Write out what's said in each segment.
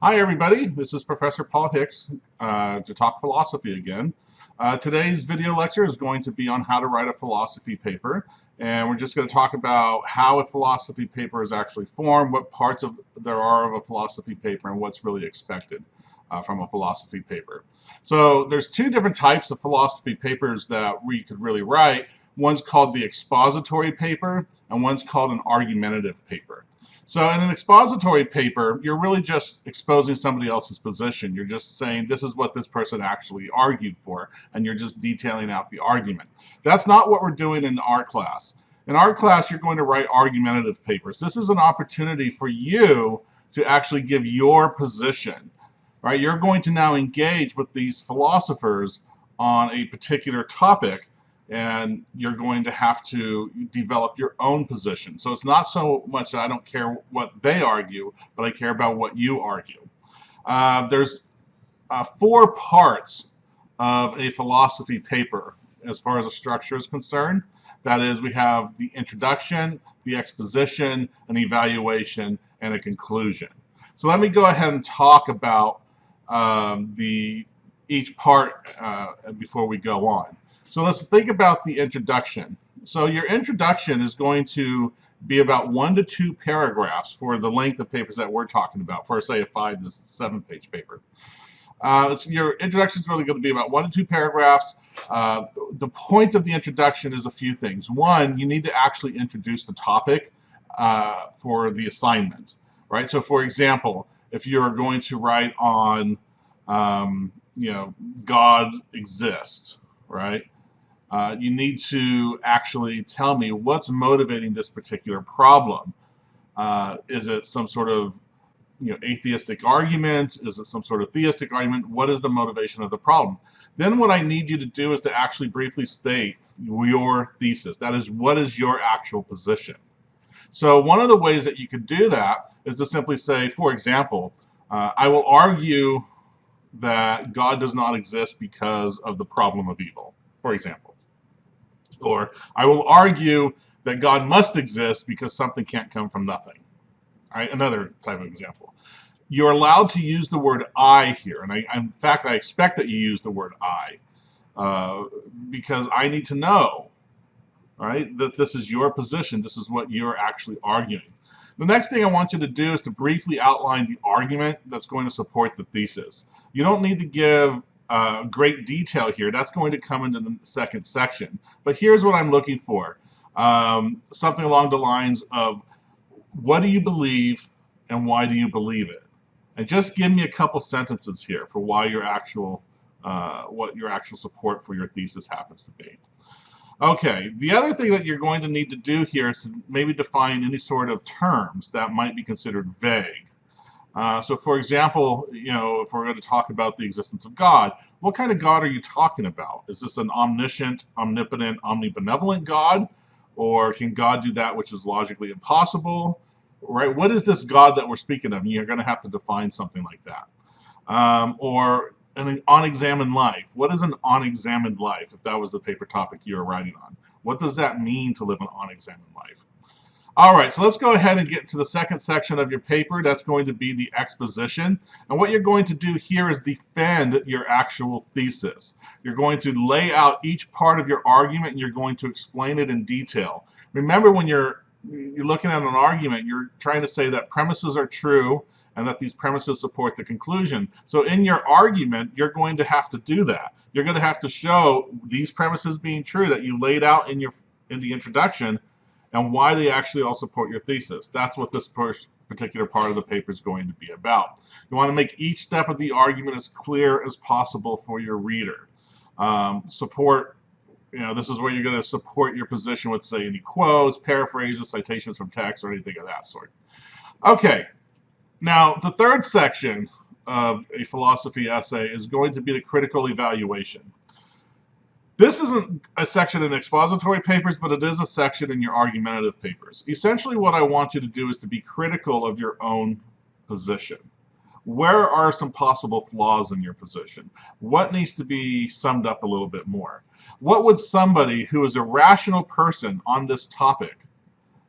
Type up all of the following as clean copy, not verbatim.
Hi everybody, this is Professor Paul Hicks to talk philosophy again. Today's video lecture is going to be on how to write a philosophy paper, and we're just going to talk about how a philosophy paper is actually formed, what parts there are of a philosophy paper, and what's really expected from a philosophy paper. So there's two different types of philosophy papers that we could really write. One's called the expository paper, and one's called an argumentative paper. So in an expository paper, you're really just exposing somebody else's position. You're just saying this is what this person actually argued for, and you're just detailing out the argument. That's not what we're doing in our class. In our class, you're going to write argumentative papers. This is an opportunity for you to actually give your position. Right? You're going to now engage with these philosophers on a particular topic, and you're going to have to develop your own position. So it's not so much that I don't care what they argue, but I care about what you argue. There's four parts of a philosophy paper as far as the structure is concerned. That is, we have the introduction, the exposition, an evaluation, and a conclusion. So let me go ahead and talk about each part before we go on. So let's think about the introduction. So your introduction is going to be about 1 to 2 paragraphs for the length of papers that we're talking about, for say a 5 to 7 page paper. Your introduction is really going to be about 1 to 2 paragraphs. The point of the introduction is a few things. One, you need to actually introduce the topic for the assignment, right? So for example, if you're going to write on, God exists, right? You need to actually tell me what's motivating this particular problem. Is it some sort of atheistic argument? Is it some sort of theistic argument? What is the motivation of the problem? Then what I need you to do is to actually briefly state your thesis. That is, what is your actual position? So one of the ways that you could do that is to simply say, for example, I will argue that God does not exist because of the problem of evil, for example. Or I will argue that God must exist because something can't come from nothing. All right, another type of example. You're allowed to use the word I here, and in fact, I expect that you use the word I, because I need to know, right, that this is your position, this is what you're actually arguing. The next thing I want you to do is to briefly outline the argument that's going to support the thesis. You don't need to give great detail here. That's going to come into the second section. But here's what I'm looking for. Something along the lines of, what do you believe and why do you believe it? And just give me a couple sentences here for why what your actual support for your thesis happens to be. Okay, the other thing that you're going to need to do here is to maybe define any sort of terms that might be considered vague. So for example, if we're going to talk about the existence of God, what kind of God are you talking about? Is this an omniscient, omnipotent, omnibenevolent God? Or can God do that which is logically impossible? Right? What is this God that we're speaking of? And you're going to have to define something like that. Or an unexamined life. What is an unexamined life, if that was the paper topic you were writing on? What does that mean to live an unexamined life? All right, so let's go ahead and get to the second section of your paper. That's going to be the exposition. And what you're going to do here is defend your actual thesis. You're going to lay out each part of your argument, and you're going to explain it in detail. Remember, when you're looking at an argument, you're trying to say that premises are true and that these premises support the conclusion. So in your argument, you're going to have to do that. You're going to have to show these premises being true that you laid out in the introduction, and why they actually all support your thesis. That's what this particular part of the paper is going to be about. You want to make each step of the argument as clear as possible for your reader. Support, this is where you're going to support your position with, say, any quotes, paraphrases, citations from text, or anything of that sort. Okay, now the third section of a philosophy essay is going to be the critical evaluation. This isn't a section in expository papers, but it is a section in your argumentative papers. Essentially, what I want you to do is to be critical of your own position. Where are some possible flaws in your position? What needs to be summed up a little bit more? What would somebody who is a rational person on this topic,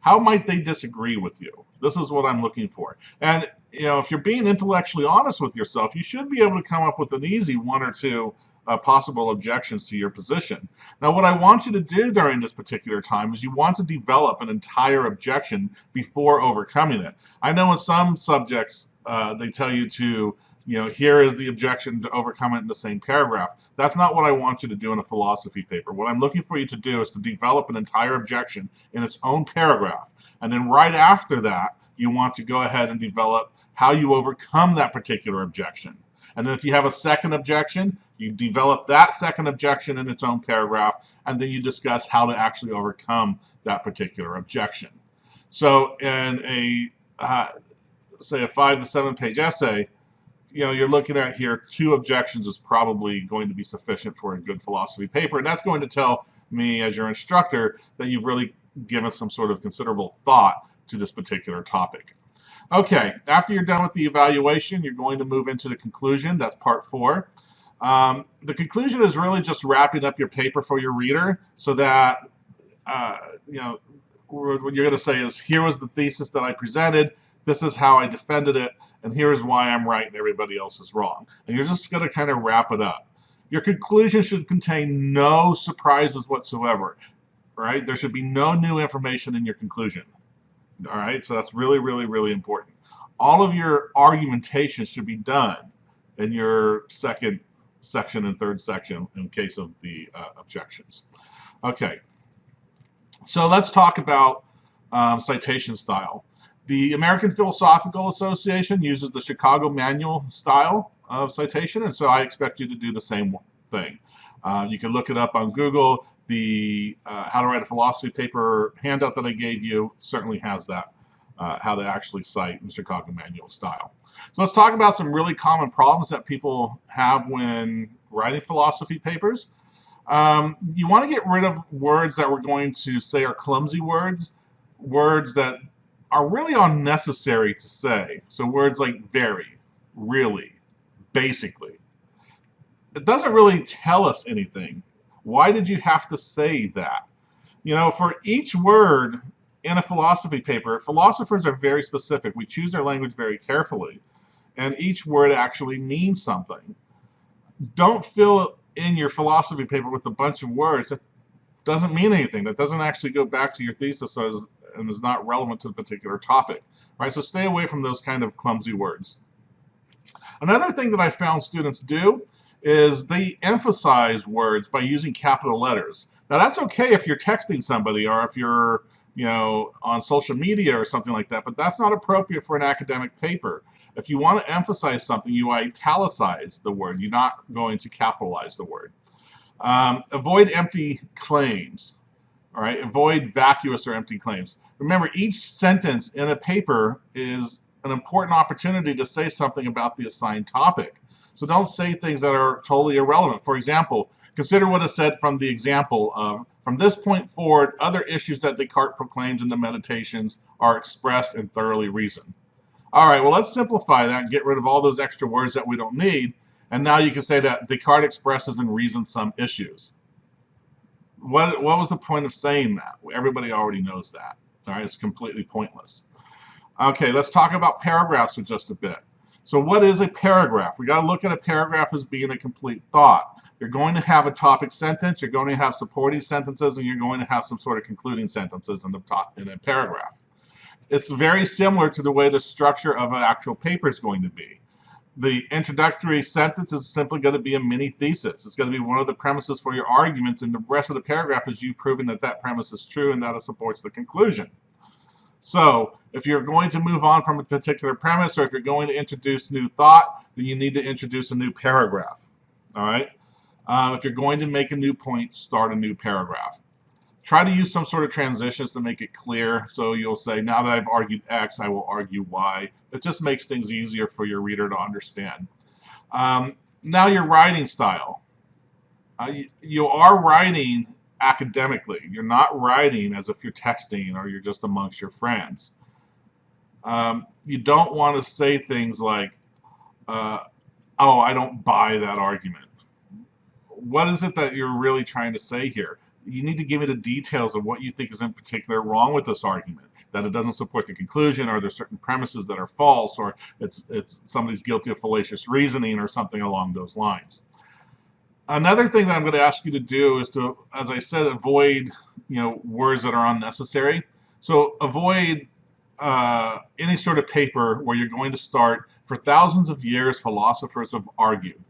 how might they disagree with you? This is what I'm looking for. And if you're being intellectually honest with yourself, you should be able to come up with an easy one or two possible objections to your position. Now, what I want you to do during this particular time is you want to develop an entire objection before overcoming it. I know in some subjects they tell you to, here is the objection, to overcome it in the same paragraph. That's not what I want you to do in a philosophy paper. What I'm looking for you to do is to develop an entire objection in its own paragraph. And then right after that, you want to go ahead and develop how you overcome that particular objection. And then if you have a second objection, you develop that second objection in its own paragraph, and then you discuss how to actually overcome that particular objection. So in say a 5 to 7 page essay, you're looking at here 2 objections is probably going to be sufficient for a good philosophy paper, and that's going to tell me as your instructor that you've really given some sort of considerable thought to this particular topic. Okay, after you're done with the evaluation, you're going to move into the conclusion. That's part 4. The conclusion is really just wrapping up your paper for your reader so that, what you're going to say is, here was the thesis that I presented, this is how I defended it, and here's why I'm right and everybody else is wrong. And you're just going to kind of wrap it up. Your conclusion should contain no surprises whatsoever, right? There should be no new information in your conclusion. All right, so that's really, really, really important. All of your argumentation should be done in your second section and third section in case of the objections. Okay, so let's talk about citation style. The American Philosophical Association uses the Chicago Manual style of citation, and so I expect you to do the same thing. You can look it up on Google. The How to Write a Philosophy Paper handout that I gave you certainly has that, how to actually cite in Chicago Manual style. So let's talk about some really common problems that people have when writing philosophy papers. You want to get rid of words that we're going to say are clumsy words, words that are really unnecessary to say. So words like very, really, basically. It doesn't really tell us anything. Why did you have to say that? For each word in a philosophy paper, philosophers are very specific. We choose our language very carefully, and each word actually means something. Don't fill in your philosophy paper with a bunch of words that doesn't mean anything, that doesn't actually go back to your thesis and is not relevant to the particular topic. Right? So stay away from those kind of clumsy words. Another thing that I found students do is they emphasize words by using capital letters. Now that's okay if you're texting somebody or if you're on social media or something like that, but that's not appropriate for an academic paper. If you want to emphasize something, you italicize the word. You're not going to capitalize the word. Avoid empty claims. All right, avoid vacuous or empty claims. Remember, each sentence in a paper is an important opportunity to say something about the assigned topic. So don't say things that are totally irrelevant. For example, consider what is said from the example of, from this point forward, other issues that Descartes proclaims in the Meditations are expressed and thoroughly reasoned. All right, well, let's simplify that and get rid of all those extra words that we don't need. And now you can say that Descartes expresses and reasons some issues. What was the point of saying that? Everybody already knows that. All right, it's completely pointless. Okay, let's talk about paragraphs for just a bit. So what is a paragraph? We got to look at a paragraph as being a complete thought. You're going to have a topic sentence, you're going to have supporting sentences, and you're going to have some sort of concluding sentences in a paragraph. It's very similar to the way the structure of an actual paper is going to be. The introductory sentence is simply going to be a mini thesis. It's going to be one of the premises for your argument, and the rest of the paragraph is you proving that that premise is true and that it supports the conclusion. So if you're going to move on from a particular premise, or if you're going to introduce new thought, then you need to introduce a new paragraph. All right? If you're going to make a new point, start a new paragraph. Try to use some sort of transitions to make it clear. So you'll say, now that I've argued X, I will argue Y. It just makes things easier for your reader to understand. Now your writing style. You are writing academically. You're not writing as if you're texting or you're just amongst your friends. You don't want to say things like, oh, I don't buy that argument. What is it that you're really trying to say here? You need to give me the details of what you think is in particular wrong with this argument, that it doesn't support the conclusion, or there's certain premises that are false, or it's somebody's guilty of fallacious reasoning or something along those lines. Another thing that I'm going to ask you to do is to, as I said, avoid words that are unnecessary. So avoid any sort of paper where you're going to start, for thousands of years philosophers have argued.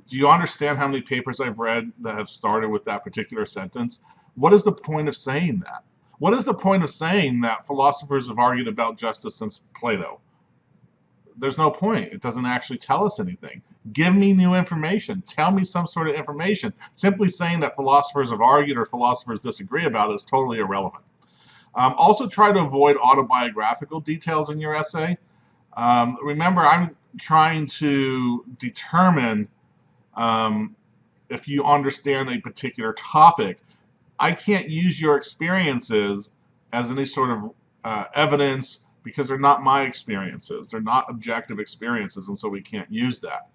Do you understand how many papers I've read that have started with that particular sentence? What is the point of saying that? What is the point of saying that philosophers have argued about justice since Plato? There's no point. It doesn't actually tell us anything. Give me new information. Tell me some sort of information. Simply saying that philosophers have argued or philosophers disagree about it is totally irrelevant. Also, try to avoid autobiographical details in your essay. Remember, I'm trying to determine if you understand a particular topic. I can't use your experiences as any sort of evidence, because they're not my experiences. They're not objective experiences, and so we can't use that.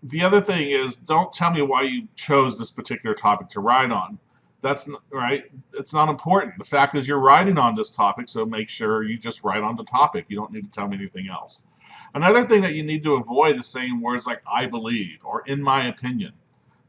The other thing is, don't tell me why you chose this particular topic to write on. That's right. It's not important. The fact is, you're writing on this topic, so make sure you just write on the topic. You don't need to tell me anything else. Another thing that you need to avoid is saying words like "I believe" or "in my opinion."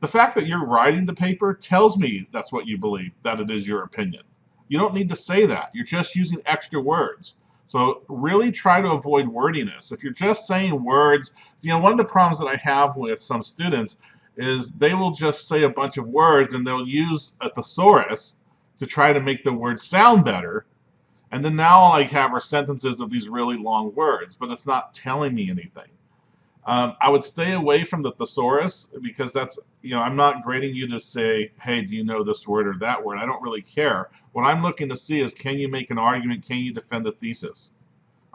The fact that you're writing the paper tells me that's what you believe, that it is your opinion. You don't need to say that. You're just using extra words. So really try to avoid wordiness. If you're just saying words, one of the problems that I have with some students is they will just say a bunch of words and they'll use a thesaurus to try to make the words sound better. And then now all I have are sentences of these really long words, but it's not telling me anything. I would stay away from the thesaurus, because that's, I'm not grading you to say, hey, do you know this word or that word? I don't really care. What I'm looking to see is, can you make an argument? Can you defend a thesis?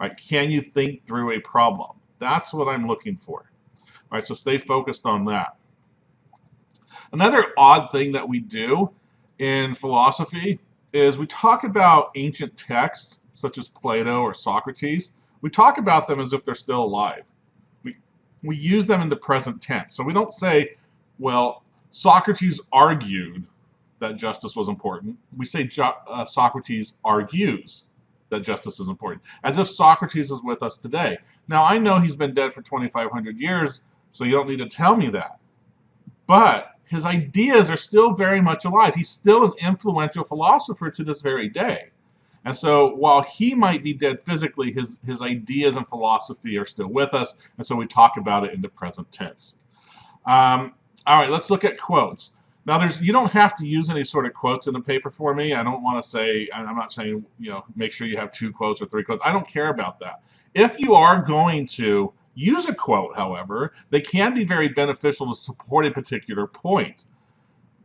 Right? Can you think through a problem? That's what I'm looking for. All right, so stay focused on that. Another odd thing that we do in philosophy is we talk about ancient texts, such as Plato or Socrates. We talk about them as if they're still alive. We use them in the present tense. So we don't say, well, Socrates argued that justice was important. We say Socrates argues that justice is important, as if Socrates is with us today. Now, I know he's been dead for 2,500 years, so you don't need to tell me that. But his ideas are still very much alive. He's still an influential philosopher to this very day. And so while he might be dead physically, his ideas and philosophy are still with us, and so we talk about it in the present tense. All right, let's look at quotes. Now, you don't have to use any sort of quotes in the paper for me. I don't want to say, I'm not saying, make sure you have 2 quotes or 3 quotes. I don't care about that. If you are going to use a quote, however, they can be very beneficial to support a particular point.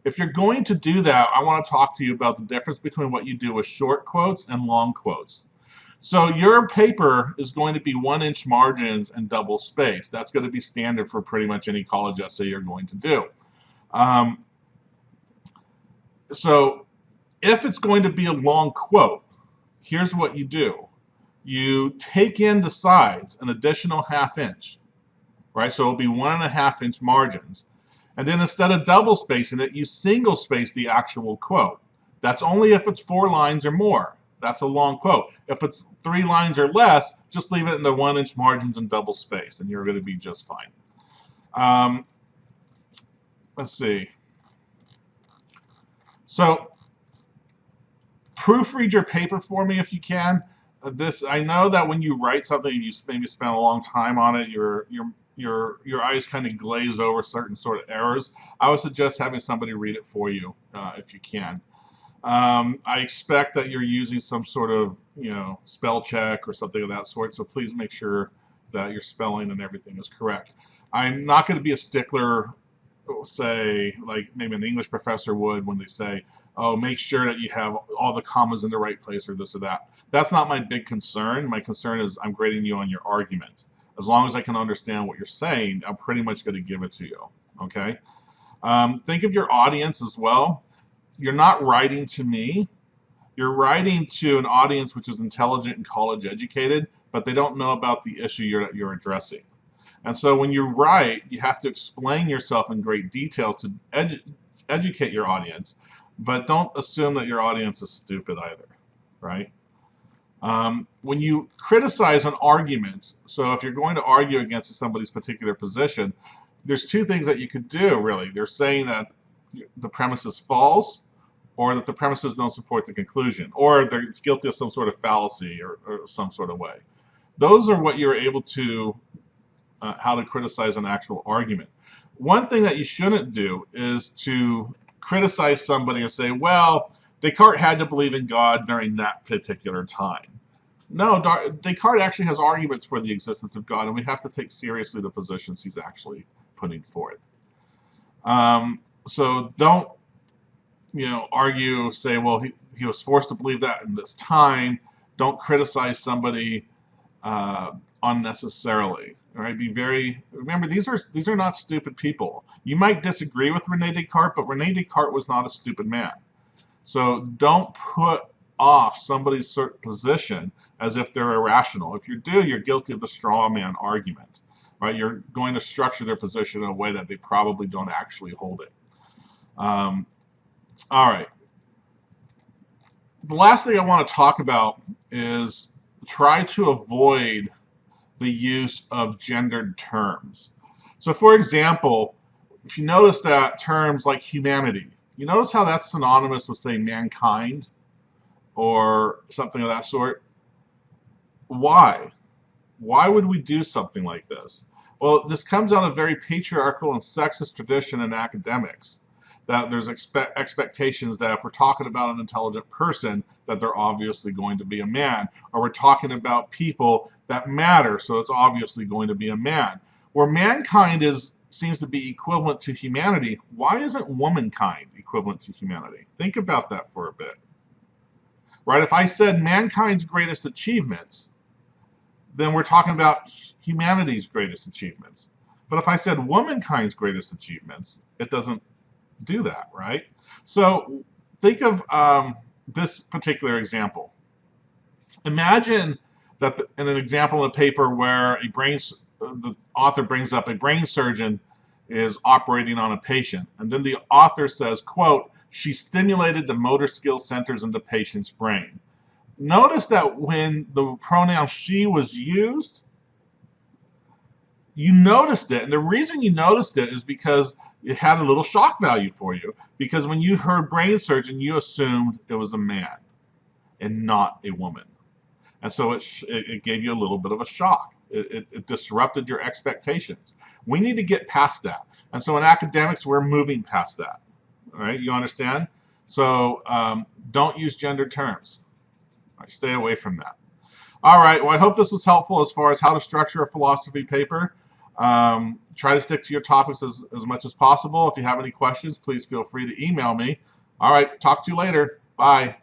If you're going to do that, I want to talk to you about the difference between what you do with short quotes and long quotes. So your paper is going to be 1-inch margins and double space. That's going to be standard for pretty much any college essay you're going to do. So if it's going to be a long quote, here's what you do. You take in the sides an additional 1/2 inch, right? So it'll be 1.5-inch margins. And then instead of double spacing it, you single space the actual quote. That's only if it's 4 lines or more. That's a long quote. If it's 3 lines or less, just leave it in the 1-inch margins and double space, and you're going to be just fine. Let's see. So proofread your paper for me if you can. I know that when you write something, you maybe spend a long time on it, your eyes kind of glaze over certain sort of errors. I would suggest having somebody read it for you if you can. I expect that you're using some sort of spell check or something of that sort, so please make sure that your spelling and everything is correct. I'm not going to be a stickler, say, like maybe an English professor would when they say, oh, make sure that you have all the commas in the right place or this or that. That's not my big concern. My concern is I'm grading you on your argument. As long as I can understand what you're saying, I'm pretty much going to give it to you. Okay? Think of your audience as well. You're not writing to me. You're writing to an audience which is intelligent and college educated, but they don't know about the issue you're addressing. And so when you write, you have to explain yourself in great detail to educate your audience, but don't assume that your audience is stupid either, right? When you criticize an argument, so if you're going to argue against somebody's particular position, there's two things that you could do, really. They're saying that the premise is false, or that the premises don't support the conclusion, or it's guilty of some sort of fallacy or some sort of way. Those are what you're able to, how to criticize an actual argument. One thing that you shouldn't do is to criticize somebody and say, well, Descartes had to believe in God during that particular time. No, Descartes actually has arguments for the existence of God, and we have to take seriously the positions he's actually putting forth. So don't, argue, say, well, he was forced to believe that in this time. Don't criticize somebody unnecessarily. All right, remember, these are not stupid people. You might disagree with René Descartes, but René Descartes was not a stupid man. So don't put off somebody's certain position as if they're irrational. If you do, you're guilty of the straw man argument. Right? You're going to structure their position in a way that they probably don't actually hold it. All right. The last thing I want to talk about is try to avoid the use of gendered terms. So, for example, if you notice that terms like humanity, you notice how that's synonymous with, say, mankind or something of that sort? Why? Why would we do something like this? Well, this comes out of very patriarchal and sexist tradition in academics, that there's expectations that if we're talking about an intelligent person, that they're obviously going to be a man. Or we're talking about people that matter, so it's obviously going to be a man. Where mankind seems to be equivalent to humanity, why isn't womankind equivalent to humanity? Think about that for a bit. Right? If I said mankind's greatest achievements, then we're talking about humanity's greatest achievements. But if I said womankind's greatest achievements, it doesn't do that, right? So think of this particular example. Imagine that in an example in a paper where the author brings up a brain surgeon is operating on a patient, and then the author says, quote, she stimulated the motor skill centers in the patient's brain. Notice that when the pronoun she was used, you noticed it. And the reason you noticed it is because it had a little shock value for you. Because when you heard brain surgeon, you assumed it was a man and not a woman. And so it gave you a little bit of a shock. It disrupted your expectations. We need to get past that. And so in academics, we're moving past that. All right, you understand? So don't use gendered terms. All right, stay away from that. All right, well, I hope this was helpful as far as how to structure a philosophy paper. Try to stick to your topics as much as possible. If you have any questions, please feel free to email me. All right, talk to you later. Bye.